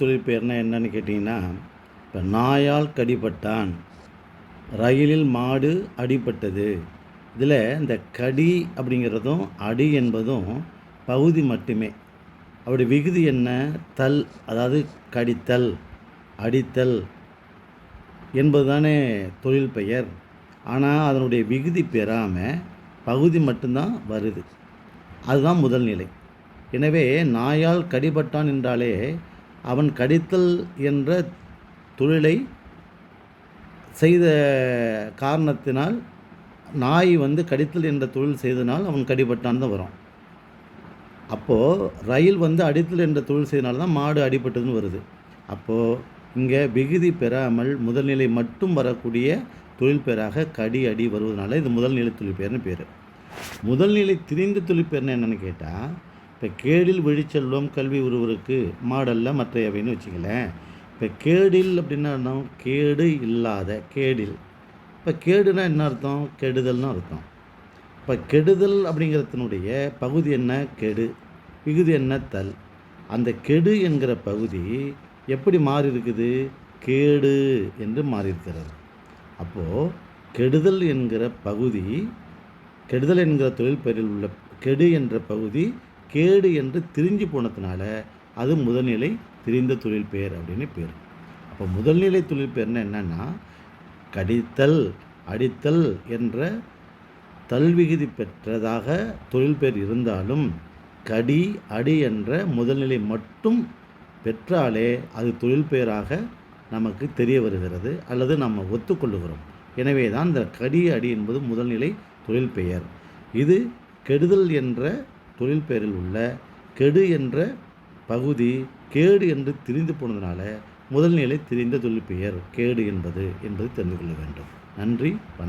தொழிற்பெயர்னா என்னன்னு கேட்டிங்கன்னா, இப்போ நாயால் கடிபட்டான், ரயிலில் மாடு அடிபட்டது. இதில் இந்த கடி அப்படிங்கிறதும் அடி என்பதும் பகுதி மட்டுமே. அப்படி விகுதி என்ன? தல், அதாவது கடித்தல், அடித்தல் என்பது தானே தொழில் பெயர். ஆனால் அதனுடைய விகுதி பெறாமல் பகுதி மட்டும்தான் வருது. அதுதான் முதல் நிலை. எனவே நாயால் கடிபட்டான் என்றாலே அவன் கடித்தல் என்ற தொழிலை செய்த காரணத்தினால், நாய் கடித்தல் என்ற தொழில் செய்தனால் அவன் கடிபட்டான் தான் வரும். அப்போது ரயில் அடித்தல் என்ற தொழில் செய்தனால தான் மாடு அடிபட்டதுன்னு வருது. அப்போது இங்கே விகுதி பெறாமல் முதல்நிலை மட்டும் வரக்கூடிய தொழில் பெயராக கடி அடி வருவதனால இது முதல்நிலை தொழிற்பெயர்னு பேர். முதல்நிலை திரிந்த தொழிற்பெயர்னு என்னென்னு கேட்டால், இப்போ கேடில் விழிச்செல்வம் கல்வி ஒருவருக்கு மாடல்ல மற்றையவைன்னு வச்சுக்கலேன். இப்போ கேடில் அப்படின்னா என்ன? கேடு இல்லாத, கேடில். இப்போ கேடுனா என்ன அர்த்தம்? கெடுதல்னு அர்த்தம். இப்போ கெடுதல் அப்படிங்கிறதுனுடைய பகுதி என்ன? கெடு. விகுதி என்ன? தல். அந்த கெடு என்கிற பகுதி எப்படி மாறி இருக்குது? கேடு என்று மாறி இருக்கிறது. அப்போது கெடுதல் என்கிற பகுதி, கெடுதல் என்கிற தொழில் பெயரில் உள்ள கெடு என்ற பகுதி கேடு என்று திரிஞ்சு போனதுனால அது முதல்நிலை திரிந்த தொழில் பெயர் அப்படின்னு பேர். அப்போ முதல்நிலை தொழில் பெயர்னா என்னென்னா, கடித்தல் அடித்தல் என்ற தல்விகுதி பெற்றதாக தொழில் பெயர் இருந்தாலும் கடி அடி என்ற முதல்நிலை மட்டும் பெற்றாலே அது தொழில் பெயராக நமக்கு தெரிய வருகிறது, அல்லது நம்ம ஒத்துக்கொள்ளுகிறோம். எனவே தான் இந்த கடி அடி என்பது முதல்நிலை தொழில் பெயர். இது கெடுதல் என்ற தொழில் பெயரில் உள்ள கெடு என்ற பகுதி கேடு என்று திரிந்து போனதுனால முதல்நிலை திரிந்த தொழில் பெயர் கேடு என்பது தெரிந்து கொள்ள வேண்டும். நன்றி, வணக்கம்.